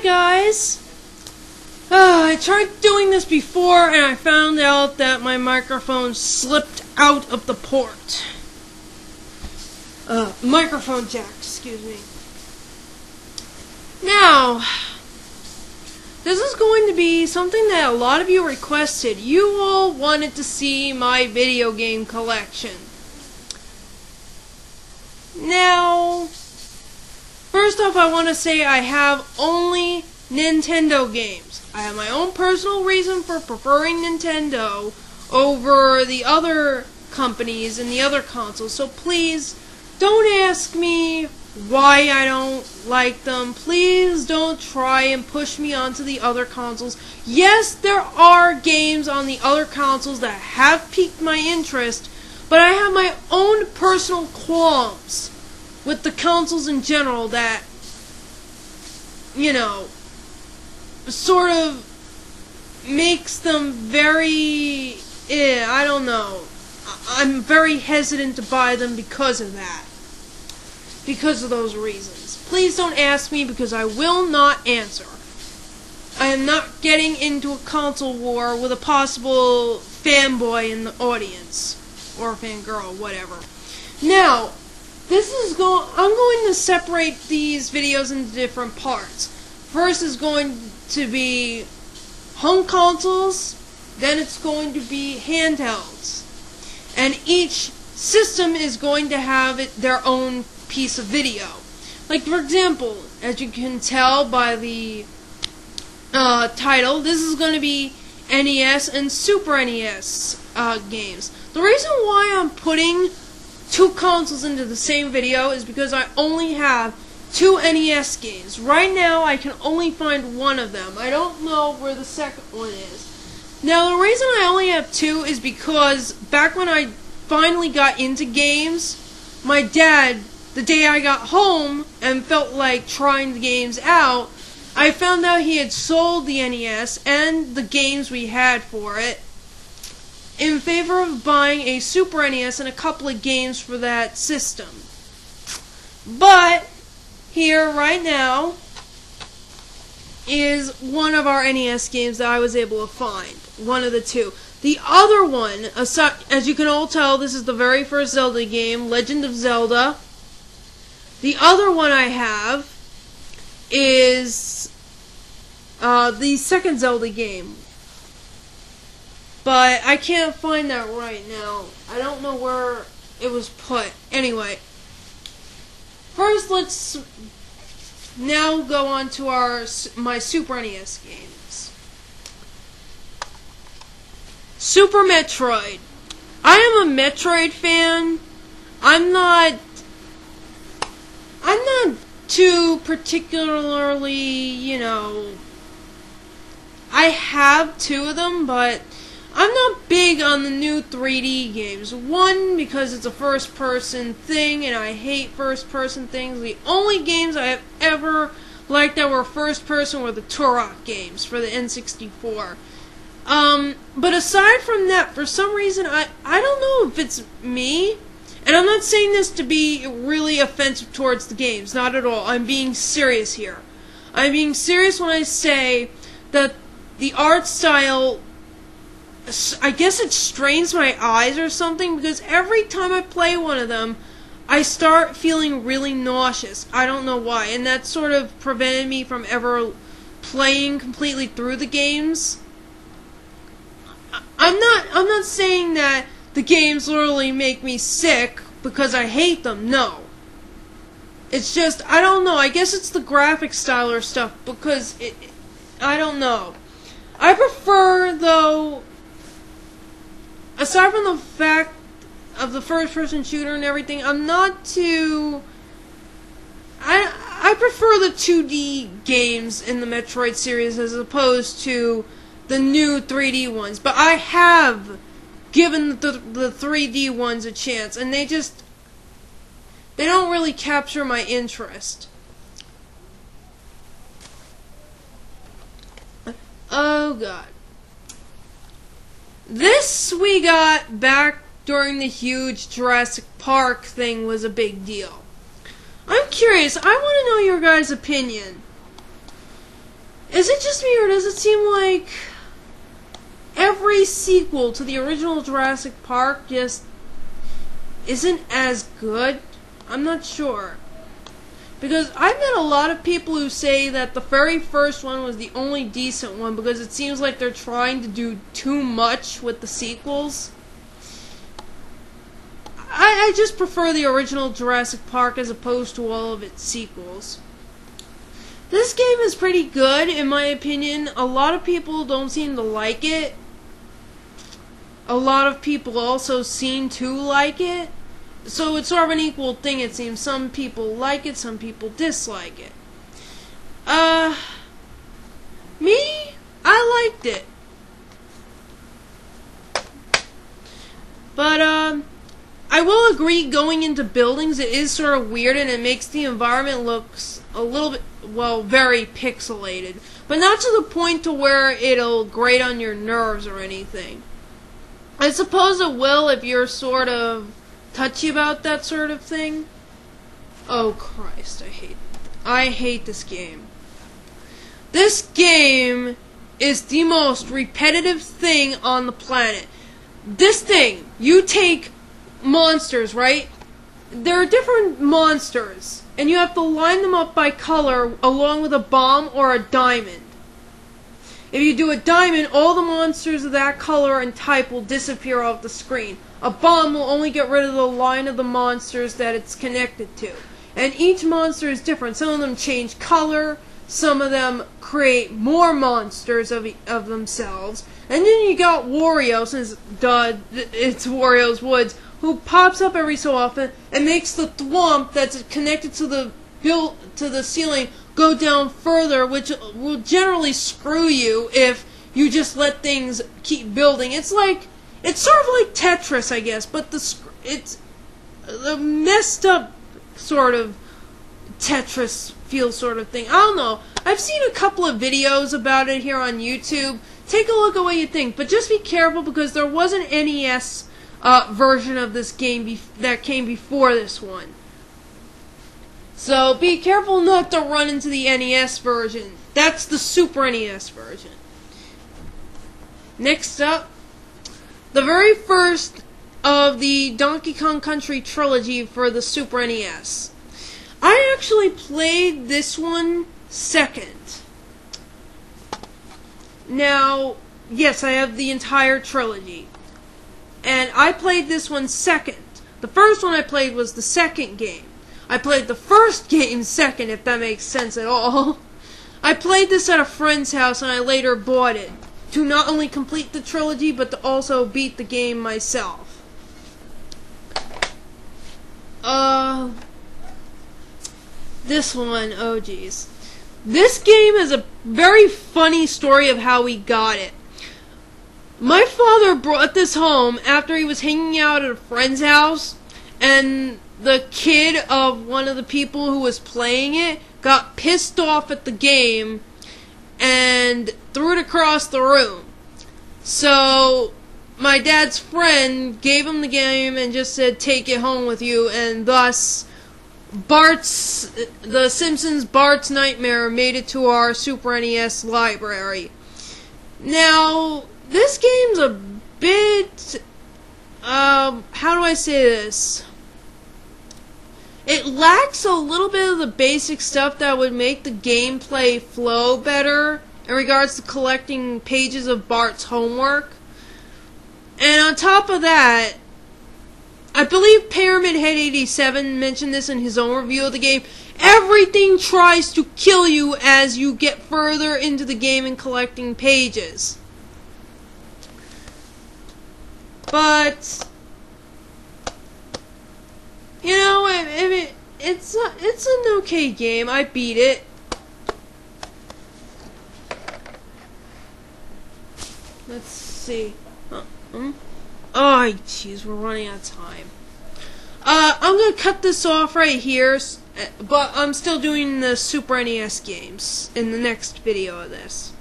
Hi guys! I tried doing this before and I found out that my microphone slipped out of the port. Microphone jack, excuse me. Now, this is going to be something that a lot of you requested. You all wanted to see my video game collection. Now, first off, I want to say I have only Nintendo games. I have my own personal reason for preferring Nintendo over the other companies and the other consoles, so please don't ask me why I don't like them. Please don't try and push me onto the other consoles. Yes, there are games on the other consoles that have piqued my interest, but I have my own personal qualms with the consoles in general that, you know, sort of makes them very, I don't know. I'm very hesitant to buy them because of that. Because of those reasons. Please don't ask me because I will not answer. I am not getting into a console war with a possible fanboy in the audience. Or fangirl, whatever. Now, I'm going to separate these videos into different parts. First is going to be home consoles, then it's going to be handhelds. And each system is going to have their own piece of video. Like, for example, as you can tell by the title, this is going to be NES and Super NES games. The reason why I'm putting two consoles into the same video is because I only have two NES games. Right now, I can only find one of them. I don't know where the second one is. Now, the reason I only have two is because back when I finally got into games, my dad, the day I got home and felt like trying the games out, I found out he had sold the NES and the games we had for it in favor of buying a Super NES and a couple of games for that system. But here, right now, is one of our NES games that I was able to find. One of the two. The other one, as you can all tell, this is the very first Zelda game, Legend of Zelda. The other one I have is the second Zelda game. But I can't find that right now. I don't know where it was put. Anyway. First, let's now go on to my Super NES games. Super Metroid. I am a Metroid fan. I'm not too particularly, you know, I have two of them, but I'm not big on the new 3D games. One, because it's a first-person thing, and I hate first-person things. The only games I have ever liked that were first-person were the Turok games for the N64. But aside from that, for some reason, I don't know if it's me, and I'm not saying this to be really offensive towards the games, not at all. I'm being serious here. I'm being serious when I say that the art style, I guess it strains my eyes or something, because every time I play one of them, I start feeling really nauseous. I don't know why, and that sort of prevented me from ever playing completely through the games. I'm not saying that the games literally make me sick because I hate them, no. It's just, I don't know, I guess it's the graphic style or stuff, because I don't know. I prefer, though, aside from the fact of the first-person shooter and everything, I'm not too... I prefer the 2D games in the Metroid series as opposed to the new 3D ones. But I have given the 3D ones a chance, and they don't really capture my interest. Oh, God. This we got back during the huge Jurassic Park thing was a big deal. I'm curious. I want to know your guys' opinion. Is it just me, or does it seem like every sequel to the original Jurassic Park just isn't as good? I'm not sure. Because I've met a lot of people who say that the very first one was the only decent one because it seems like they're trying to do too much with the sequels. I just prefer the original Jurassic Park as opposed to all of its sequels. This game is pretty good, in my opinion. A lot of people don't seem to like it. A lot of people also seem to like it. So it's sort of an equal thing, it seems. Some people like it, some people dislike it. Me? I liked it. But, I will agree, going into buildings, it is sort of weird, and it makes the environment look a little bit, well, very pixelated. But not to the point to where it'll grate on your nerves or anything. I suppose it will if you're sort of touchy about that sort of thing. Oh Christ, I hate this game. This game is the most repetitive thing on the planet. This thing, you take monsters, right? There are different monsters, and you have to line them up by color along with a bomb or a diamond. If you do a diamond, all the monsters of that color and type will disappear off the screen. A bomb will only get rid of the line of the monsters that it's connected to. And each monster is different. Some of them change color, some of them create more monsters of themselves. And then you got Wario, since it's Wario's Woods, who pops up every so often and makes the thwomp that's connected to the ceiling go down further, which will generally screw you if you just let things keep building. It's sort of like Tetris, I guess, but it's a messed up sort of Tetris feel sort of thing. I don't know. I've seen a couple of videos about it here on YouTube. Take a look at what you think, but just be careful because there was an NES version of this game that came before this one. So be careful not to run into the NES version. That's the Super NES version. Next up, the very first of the Donkey Kong Country trilogy for the Super NES. I actually played this one second. Now, yes, I have the entire trilogy. And I played this one second. The first one I played was the second game. I played the first game second, if that makes sense at all. I played this at a friend's house and I later bought it. To not only complete the trilogy, but to also beat the game myself. This one, oh geez. This game is a very funny story of how we got it. My father brought this home after he was hanging out at a friend's house, and the kid of one of the people who was playing it got pissed off at the game and threw it across the room. So my dad's friend gave him the game and just said, "Take it home with you," and thus The Simpsons Bart's Nightmare made it to our Super NES library. Now, this game's a bit, how do I say this? It lacks a little bit of the basic stuff that would make the gameplay flow better in regards to collecting pages of Bart's homework. And on top of that, I believe Pyramid Head 87 mentioned this in his own review of the game. Everything tries to kill you as you get further into the game and collecting pages. But, you know, it's an okay game. I beat it. Let's see. Oh, jeez, we're running out of time. I'm gonna cut this off right here, but I'm still doing the Super NES games in the next video of this.